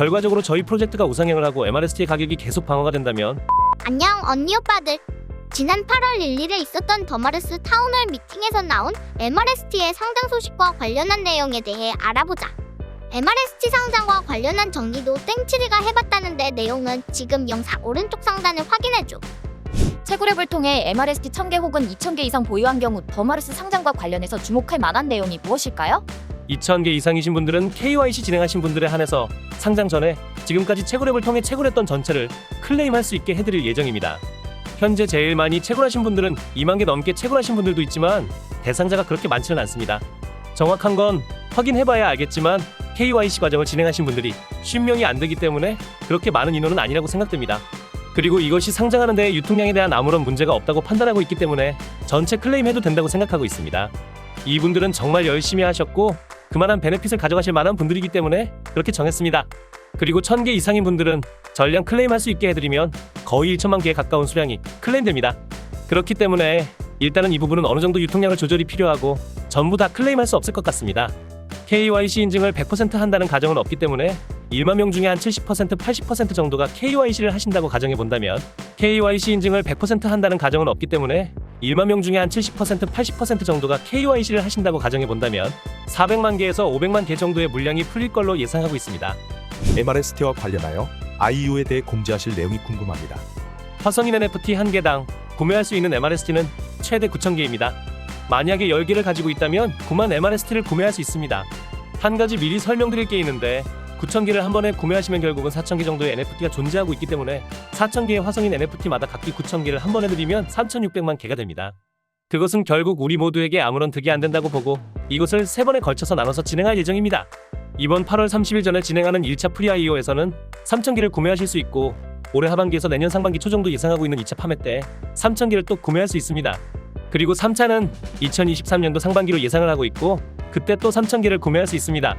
결과적으로 저희 프로젝트가 우상향을 하고 MRST의 가격이 계속 방어가 된다면 안녕 언니 오빠들. 지난 8월 1일에 있었던 더마르스 타운홀 미팅에서 나온 MRST의 상장 소식과 관련한 내용에 대해 알아보자. MRST 상장과 관련한 정리도 땡칠이가 해봤다는데 내용은 지금 영상 오른쪽 상단을 확인해줘. 채굴앱을 통해 MRST 1000개 혹은 2000개 이상 보유한 경우 더마르스 상장과 관련해서 주목할 만한 내용이 무엇일까요? 2,000개 이상이신 분들은 KYC 진행하신 분들에 한해서 상장 전에 지금까지 채굴앱을 통해 채굴했던 전체를 클레임할 수 있게 해드릴 예정입니다. 현재 제일 많이 채굴하신 분들은 2만 개 넘게 채굴하신 분들도 있지만 대상자가 그렇게 많지는 않습니다. 정확한 건 확인해봐야 알겠지만 KYC 과정을 진행하신 분들이 50명이 안 되기 때문에 그렇게 많은 인원은 아니라고 생각됩니다. 그리고 이것이 상장하는 데 유통량에 대한 아무런 문제가 없다고 판단하고 있기 때문에 전체 클레임해도 된다고 생각하고 있습니다. 이분들은 정말 열심히 하셨고 그만한 베네핏을 가져가실 만한 분들이기 때문에 그렇게 정했습니다. 그리고 1000개 이상인 분들은 전량 클레임할 수 있게 해드리면 거의 1천만 개에 가까운 수량이 클레임됩니다. 그렇기 때문에 일단은 이 부분은 어느 정도 유통량을 조절이 필요하고 전부 다 클레임할 수 없을 것 같습니다. KYC 인증을 100% 한다는 가정은 없기 때문에 1만 명 중에 한 70%, 80% 정도가 KYC를 하신다고 가정해 본다면 KYC 인증을 100% 한다는 가정은 없기 때문에 1만 명 중에 한 70%, 80% 정도가 KYC를 하신다고 가정해 본다면 400만 개에서 500만 개 정도의 물량이 풀릴 걸로 예상하고 있습니다. MRST와 관련하여 IU에 대해 공지하실 내용이 궁금합니다. 화성인 NFT 한 개당 구매할 수 있는 MRST는 최대 9,000개입니다. 만약에 10개를 가지고 있다면 9만 MRST를 구매할 수 있습니다. 한 가지 미리 설명드릴 게 있는데 9,000개를 한 번에 구매하시면 결국은 4,000개 정도의 NFT가 존재하고 있기 때문에 4,000개의 화성인 NFT마다 각기 9,000개를 한 번에 드리면 3,600만 개가 됩니다. 그것은 결국 우리 모두에게 아무런 득이 안 된다고 보고 이것을 3번에 걸쳐서 나눠서 진행할 예정입니다. 이번 8월 30일 전에 진행하는 1차 프리 IO에서는 3,000개를 구매하실 수 있고 올해 하반기에서 내년 상반기 초 정도 예상하고 있는 2차 판매 때 3,000개를 또 구매할 수 있습니다. 그리고 3차는 2023년도 상반기로 예상을 하고 있고 그때 또 3,000개를 구매할 수 있습니다.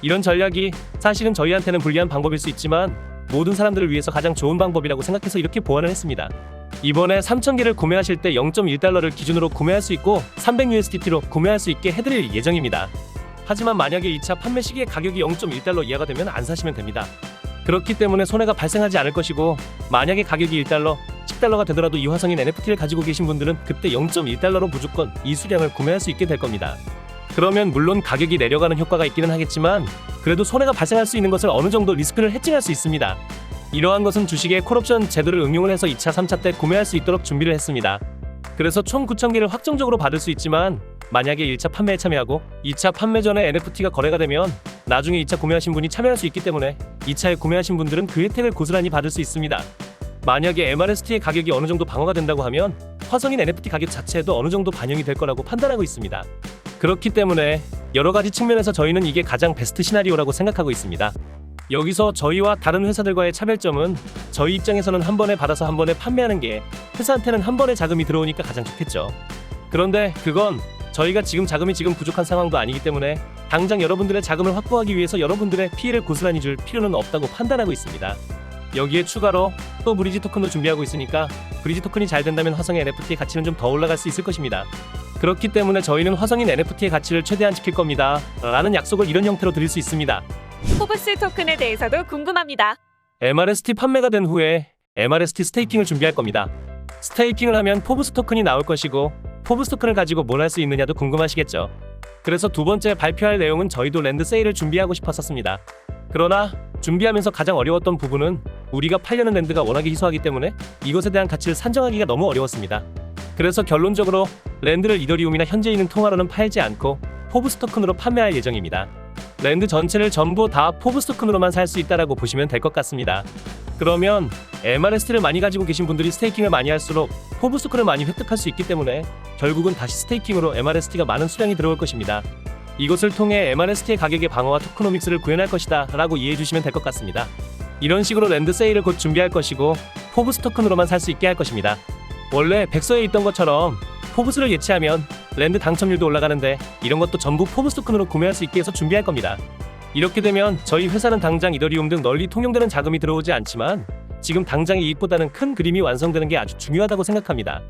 이런 전략이 사실은 저희한테는 불리한 방법일 수 있지만 모든 사람들을 위해서 가장 좋은 방법이라고 생각해서 이렇게 보완을 했습니다. 이번에 3,000개를 구매하실 때 0.1달러를 기준으로 구매할 수 있고 300USDT로 구매할 수 있게 해드릴 예정입니다. 하지만 만약에 2차 판매 시기에 가격이 0.1달러 이하가 되면 안 사시면 됩니다. 그렇기 때문에 손해가 발생하지 않을 것이고 만약에 가격이 1달러, 10달러가 되더라도 이 화성인 NFT를 가지고 계신 분들은 그때 0.1달러로 무조건 이 수량을 구매할 수 있게 될 겁니다. 그러면 물론 가격이 내려가는 효과가 있기는 하겠지만 그래도 손해가 발생할 수 있는 것을 어느 정도 리스크를 해칭할 수 있습니다. 이러한 것은 주식의 콜옵션 제도를 응용을 해서 2차, 3차 때 구매할 수 있도록 준비를 했습니다. 그래서 총 9,000개를 확정적으로 받을 수 있지만 만약에 1차 판매에 참여하고 2차 판매 전에 NFT가 거래가 되면 나중에 2차 구매하신 분이 참여할 수 있기 때문에 2차에 구매하신 분들은 그 혜택을 고스란히 받을 수 있습니다. 만약에 MRST의 가격이 어느 정도 방어가 된다고 하면 화성인 NFT 가격 자체에도 어느 정도 반영이 될 거라고 판단하고 있습니다. 그렇기 때문에 여러 가지 측면에서 저희는 이게 가장 베스트 시나리오라고 생각하고 있습니다. 여기서 저희와 다른 회사들과의 차별점은 저희 입장에서는 한 번에 받아서 한 번에 판매하는 게 회사한테는 한 번에 자금이 들어오니까 가장 좋겠죠. 그런데 그건 저희가 자금이 부족한 상황도 아니기 때문에 당장 여러분들의 자금을 확보하기 위해서 여러분들의 피해를 고스란히 줄 필요는 없다고 판단하고 있습니다. 여기에 추가로 또 브리지 토큰도 준비하고 있으니까 브리지 토큰이 잘 된다면 화성의 NFT의 가치는 좀 더 올라갈 수 있을 것입니다. 그렇기 때문에 저희는 화성인 NFT의 가치를 최대한 지킬 겁니다 라는 약속을 이런 형태로 드릴 수 있습니다. 포브스 토큰에 대해서도 궁금합니다. MRST 판매가 된 후에 MRST 스테이킹을 준비할 겁니다. 스테이킹을 하면 포브스 토큰이 나올 것이고 포브스 토큰을 가지고 뭘 할 수 있느냐도 궁금하시겠죠. 그래서 두 번째 발표할 내용은 저희도 랜드 세일을 준비하고 싶었었습니다. 그러나 준비하면서 가장 어려웠던 부분은 우리가 팔려는 랜드가 워낙에 희소하기 때문에 이것에 대한 가치를 산정하기가 너무 어려웠습니다. 그래서 결론적으로 랜드를 이더리움이나 현재 있는 통화로는 팔지 않고 포브스 토큰으로 판매할 예정입니다. 랜드 전체를 전부 다 포브스 토큰으로만 살 수 있다라고 보시면 될 것 같습니다. 그러면 MRST를 많이 가지고 계신 분들이 스테이킹을 많이 할수록 포브스 토큰을 많이 획득할 수 있기 때문에 결국은 다시 스테이킹으로 MRST가 많은 수량이 들어올 것입니다. 이것을 통해 MRST의 가격의 방어와 토크노믹스를 구현할 것이다 라고 이해해 주시면 될 것 같습니다. 이런 식으로 랜드 세일을 곧 준비할 것이고 포브스 토큰으로만 살 수 있게 할 것입니다. 원래 백서에 있던 것처럼 포브스를 예치하면 랜드 당첨률도 올라가는데 이런 것도 전부 포브스 토큰으로 구매할 수 있게 해서 준비할 겁니다. 이렇게 되면 저희 회사는 당장 이더리움 등 널리 통용되는 자금이 들어오지 않지만 지금 당장의 이익보다는 큰 그림이 완성되는 게 아주 중요하다고 생각합니다.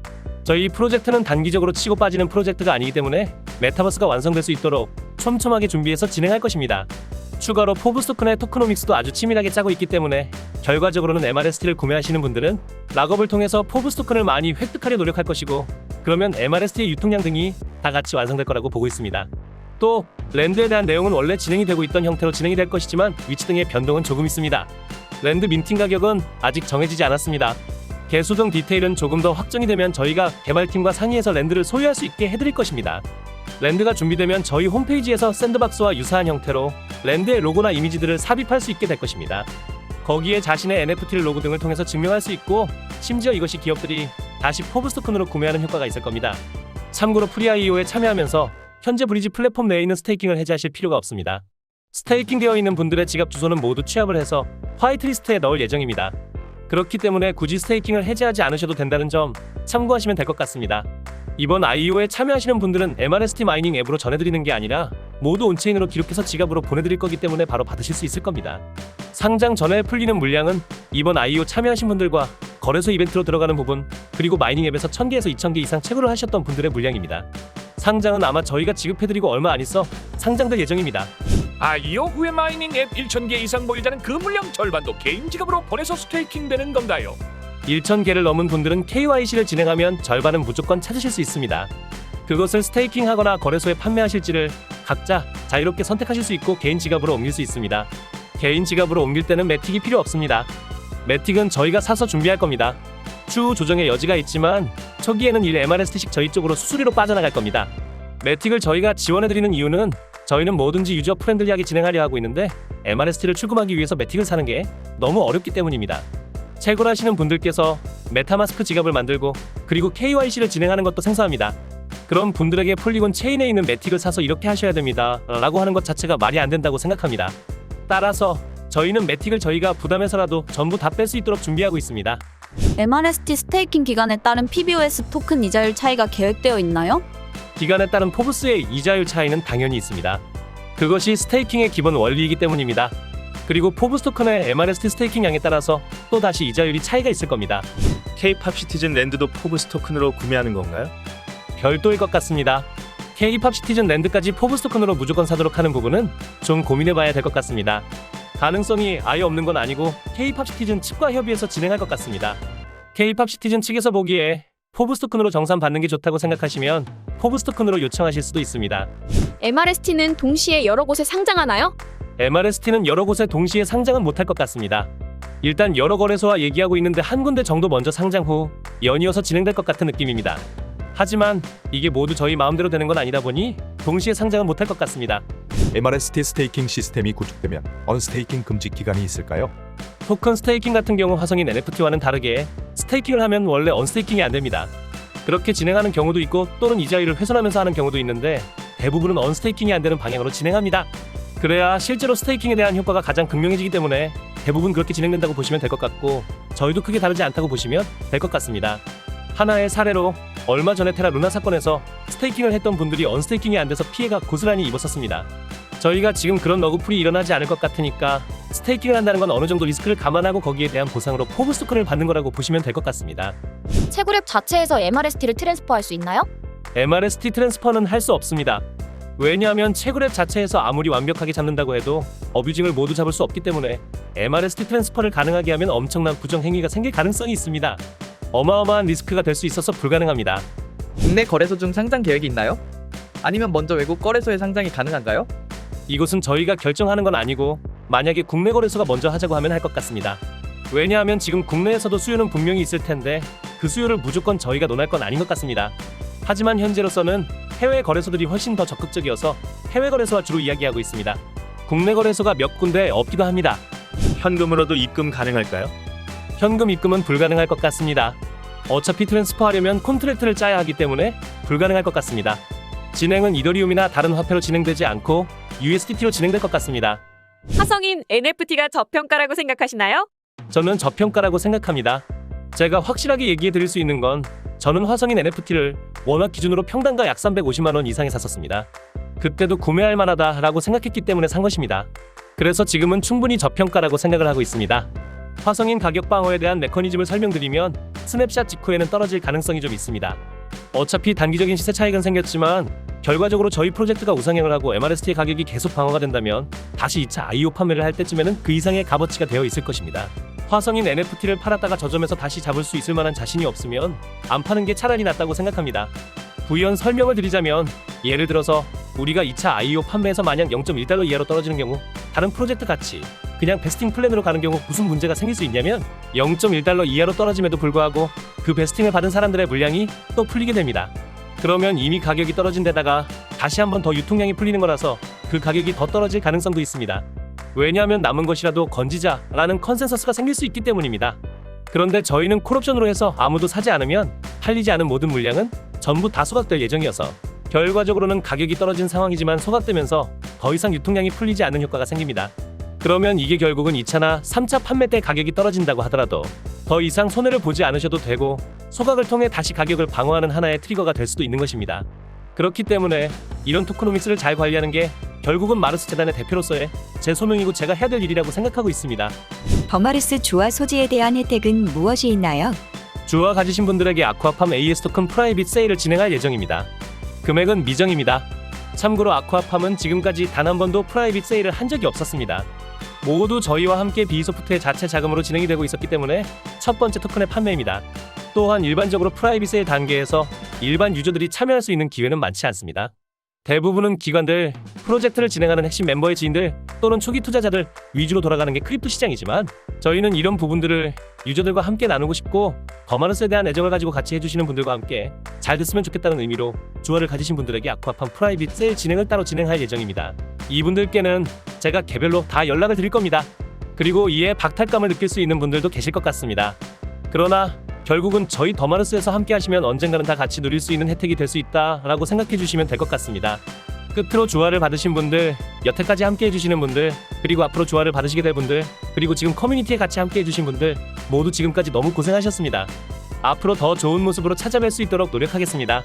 저희 프로젝트는 단기적으로 치고 빠지는 프로젝트가 아니기 때문에 메타버스가 완성될 수 있도록 촘촘하게 준비해서 진행할 것입니다. 추가로 포브스토큰의 토크노믹스도 아주 치밀하게 짜고 있기 때문에 결과적으로는 MRST를 구매하시는 분들은 락업을 통해서 포브스토큰을 많이 획득하려 노력할 것이고, 그러면 MRST의 유통량 등이 다 같이 완성될 거라고 보고 있습니다. 또 랜드에 대한 내용은 원래 진행이 되고 있던 형태로 진행이 될 것이지만 위치 등의 변동은 조금 있습니다. 랜드 민팅 가격은 아직 정해지지 않았습니다. 개수 등 디테일은 조금 더 확정이 되면 저희가 개발팀과 상의해서 랜드를 소유할 수 있게 해드릴 것입니다. 랜드가 준비되면 저희 홈페이지에서 샌드박스와 유사한 형태로 랜드의 로고나 이미지들을 삽입할 수 있게 될 것입니다. 거기에 자신의 NFT 로고 등을 통해서 증명할 수 있고, 심지어 이것이 기업들이 다시 포브스토큰으로 구매하는 효과가 있을 겁니다. 참고로 프리IO에 참여하면서 현재 브리지 플랫폼 내에 있는 스테이킹을 해제하실 필요가 없습니다. 스테이킹 되어 있는 분들의 지갑 주소는 모두 취합을 해서 화이트리스트에 넣을 예정입니다. 그렇기 때문에 굳이 스테이킹을 해제하지 않으셔도 된다는 점 참고하시면 될 것 같습니다. 이번 IO에 참여하시는 분들은 MRST 마이닝 앱으로 전해드리는 게 아니라 모두 온체인으로 기록해서 지갑으로 보내드릴 거기 때문에 바로 받으실 수 있을 겁니다. 상장 전에 풀리는 물량은 이번 IO 참여하신 분들과 거래소 이벤트로 들어가는 부분, 그리고 마이닝 앱에서 1000개에서 2000개 이상 채굴을 하셨던 분들의 물량입니다. 상장은 아마 저희가 지급해드리고 얼마 안 있어 상장될 예정입니다. IO 후에 마이닝 앱 1000개 이상 보유자는 그 물량 절반도 개인 지갑으로 보내서 스테이킹 되는 건가요? 1000개를 넘은 분들은 KYC를 진행하면 절반은 무조건 찾으실 수 있습니다. 그것을 스테이킹하거나 거래소에 판매하실지를 각자 자유롭게 선택하실 수 있고 개인 지갑으로 옮길 수 있습니다. 개인 지갑으로 옮길 때는 매틱이 필요 없습니다. 매틱은 저희가 사서 준비할 겁니다. 추후 조정의 여지가 있지만 초기에는 MRST식 저희 쪽으로 수수료로 빠져나갈 겁니다. 매틱을 저희가 지원해드리는 이유는 저희는 뭐든지 유저 프렌들리하게 진행하려 하고 있는데 MRST를 출금하기 위해서 매틱을 사는 게 너무 어렵기 때문입니다. 채굴하시는 분들께서 메타마스크 지갑을 만들고 그리고 KYC를 진행하는 것도 생소합니다. 그런 분들에게 폴리곤 체인에 있는 매틱을 사서 이렇게 하셔야 됩니다 라고 하는 것 자체가 말이 안 된다고 생각합니다. 따라서 저희는 매틱을 저희가 부담해서라도 전부 다 뺄 수 있도록 준비하고 있습니다. MRST 스테이킹 기간에 따른 PBOS 토큰 이자율 차이가 계획되어 있나요? 기간에 따른 포브스의 이자율 차이는 당연히 있습니다. 그것이 스테이킹의 기본 원리이기 때문입니다. 그리고 포브스 토큰의 MRST 스테이킹 양에 따라서 또 다시 이자율이 차이가 있을 겁니다. K-팝 시티즌 랜드도 포브스 토큰으로 구매하는 건가요? 별도일 것 같습니다. K-팝 시티즌 랜드까지 포브스 토큰으로 무조건 사도록 하는 부분은 좀 고민해봐야 될 것 같습니다. 가능성이 아예 없는 건 아니고 K-팝 시티즌 측과 협의해서 진행할 것 같습니다. K-팝 시티즌 측에서 보기에 포브스 토큰으로 정산받는 게 좋다고 생각하시면 포브스 토큰으로 요청하실 수도 있습니다. MRST는 동시에 여러 곳에 상장하나요? MRST는 여러 곳에 동시에 상장은 못할 것 같습니다. 일단 여러 거래소와 얘기하고 있는데 한 군데 정도 먼저 상장 후 연이어서 진행될 것 같은 느낌입니다. 하지만 이게 모두 저희 마음대로 되는 건 아니다 보니 동시에 상장은 못할 것 같습니다. MRST 스테이킹 시스템이 구축되면 언스테이킹 금지 기간이 있을까요? 토큰 스테이킹 같은 경우 화성인 NFT와는 다르게 스테이킹을 하면 원래 언스테이킹이 안 됩니다. 그렇게 진행하는 경우도 있고 또는 이자율을 훼손하면서 하는 경우도 있는데 대부분은 언스테이킹이 안 되는 방향으로 진행합니다. 그래야 실제로 스테이킹에 대한 효과가 가장 극명해지기 때문에 대부분 그렇게 진행된다고 보시면 될 것 같고 저희도 크게 다르지 않다고 보시면 될 것 같습니다. 하나의 사례로 얼마 전에 테라 루나 사건에서 스테이킹을 했던 분들이 언스테이킹이 안 돼서 피해가 고스란히 입었었습니다. 저희가 지금 그런 러그풀이 일어나지 않을 것 같으니까 스테이킹을 한다는 건 어느 정도 리스크를 감안하고 거기에 대한 보상으로 포브스 토큰을 받는 거라고 보시면 될 것 같습니다. 채굴앱 자체에서 MRST를 트랜스퍼할 수 있나요? MRST 트랜스퍼는 할 수 없습니다. 왜냐하면 채굴앱 자체에서 아무리 완벽하게 잡는다고 해도 어뷰징을 모두 잡을 수 없기 때문에 MRST 트랜스퍼를 가능하게 하면 엄청난 부정행위가 생길 가능성이 있습니다. 어마어마한 리스크가 될 수 있어서 불가능합니다. 국내 거래소 중 상장 계획이 있나요? 아니면 먼저 외국 거래소에 상장이 가능한가요? 이것은 저희가 결정하는 건 아니고 만약에 국내 거래소가 먼저 하자고 하면 할 것 같습니다. 왜냐하면 지금 국내에서도 수요는 분명히 있을 텐데 그 수요를 무조건 저희가 논할 건 아닌 것 같습니다. 하지만 현재로서는 해외 거래소들이 훨씬 더 적극적이어서 해외 거래소와 주로 이야기하고 있습니다. 국내 거래소가 몇 군데 없기도 합니다. 현금으로도 입금 가능할까요? 현금 입금은 불가능할 것 같습니다. 어차피 트랜스퍼하려면 콘트랙트를 짜야 하기 때문에 불가능할 것 같습니다. 진행은 이더리움이나 다른 화폐로 진행되지 않고 USDT로 진행될 것 같습니다. 화성인 NFT가 저평가라고 생각하시나요? 저는 저평가라고 생각합니다. 제가 확실하게 얘기해 드릴 수 있는 건 저는 화성인 NFT를 워낙 기준으로 평당가 약 350만 원 이상에 샀었습니다. 그때도 구매할 만하다라고 생각했기 때문에 산 것입니다. 그래서 지금은 충분히 저평가라고 생각을 하고 있습니다. 화성인 가격 방어에 대한 메커니즘을 설명드리면 스냅샷 직후에는 떨어질 가능성이 좀 있습니다. 어차피 단기적인 시세 차익은 생겼지만 결과적으로 저희 프로젝트가 우상향을 하고 MRST의 가격이 계속 방어가 된다면 다시 2차 IO 판매를 할 때쯤에는 그 이상의 값어치가 되어 있을 것입니다. 화성인 NFT를 팔았다가 저점에서 다시 잡을 수 있을 만한 자신이 없으면 안 파는 게 차라리 낫다고 생각합니다. 부연 설명을 드리자면 예를 들어서 우리가 2차 IO 판매에서 만약 0.1달러 이하로 떨어지는 경우 다른 프로젝트 같이 그냥 베스팅 플랜으로 가는 경우 무슨 문제가 생길 수 있냐면 0.1달러 이하로 떨어짐에도 불구하고 그 베스팅을 받은 사람들의 물량이 또 풀리게 됩니다. 그러면 이미 가격이 떨어진 데다가 다시 한번 더 유통량이 풀리는 거라서 그 가격이 더 떨어질 가능성도 있습니다. 왜냐하면 남은 것이라도 건지자라는 컨센서스가 생길 수 있기 때문입니다. 그런데 저희는 콜옵션으로 해서 아무도 사지 않으면 팔리지 않은 모든 물량은 전부 다 소각될 예정이어서 결과적으로는 가격이 떨어진 상황이지만 소각되면서 더 이상 유통량이 풀리지 않는 효과가 생깁니다. 그러면 이게 결국은 2차나 3차 판매 때 가격이 떨어진다고 하더라도 더 이상 손해를 보지 않으셔도 되고 소각을 통해 다시 가격을 방어하는 하나의 트리거가 될 수도 있는 것입니다. 그렇기 때문에 이런 토크노믹스를 잘 관리하는 게 결국은 마르스 재단의 대표로서의 제 소명이고 제가 해야 될 일이라고 생각하고 있습니다. 더마르스 주화 소지에 대한 혜택은 무엇이 있나요? 주화 가지신 분들에게 아쿠아팜 AS 토큰 프라이빗 세일을 진행할 예정입니다. 금액은 미정입니다. 참고로 아쿠아팜은 지금까지 단 한 번도 프라이빗 세일을 한 적이 없었습니다. 모두 저희와 함께 비소프트의 자체 자금으로 진행이 되고 있었기 때문에 첫 번째 토큰의 판매입니다. 또한 일반적으로 프라이빗 세일 단계에서 일반 유저들이 참여할 수 있는 기회는 많지 않습니다. 대부분은 기관들, 프로젝트를 진행하는 핵심 멤버의 지인들 또는 초기 투자자들 위주로 돌아가는 게 크립토 시장이지만 저희는 이런 부분들을 유저들과 함께 나누고 싶고 더마르스에 대한 애정을 가지고 같이 해주시는 분들과 함께 잘 됐으면 좋겠다는 의미로 주화를 가지신 분들에게 아쿠아팜 프라이빗 세일 진행을 따로 진행할 예정입니다. 이분들께는 제가 개별로 다 연락을 드릴 겁니다. 그리고 이에 박탈감을 느낄 수 있는 분들도 계실 것 같습니다. 그러나 결국은 저희 더마르스에서 함께 하시면 언젠가는 다 같이 누릴 수 있는 혜택이 될 수 있다라고 생각해 주시면 될 것 같습니다. 끝으로 주화를 받으신 분들, 여태까지 함께 해주시는 분들, 그리고 앞으로 주화를 받으시게 될 분들, 그리고 지금 커뮤니티에 같이 함께 해주신 분들 모두 지금까지 너무 고생하셨습니다. 앞으로 더 좋은 모습으로 찾아뵐 수 있도록 노력하겠습니다.